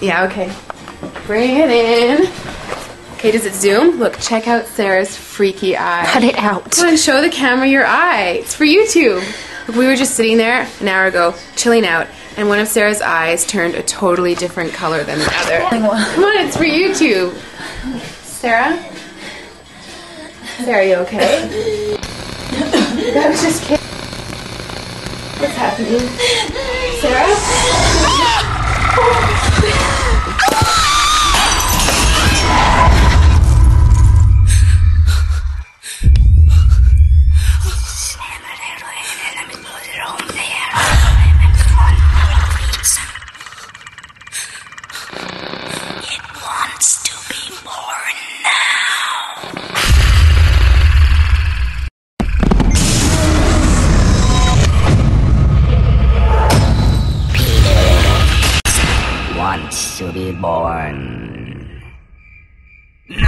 Yeah, okay. Bring it in. Okay, does it zoom? Look, check out Sarah's freaky eye. Cut it out. Come on, show the camera your eye. It's for YouTube. Look, we were just sitting there an hour ago, chilling out, and one of Sarah's eyes turned a totally different color than the other. Come on, it's for YouTube. Sarah? Sarah, are you okay? That was just kidding. What's happening? Sarah? Wants to be born. No!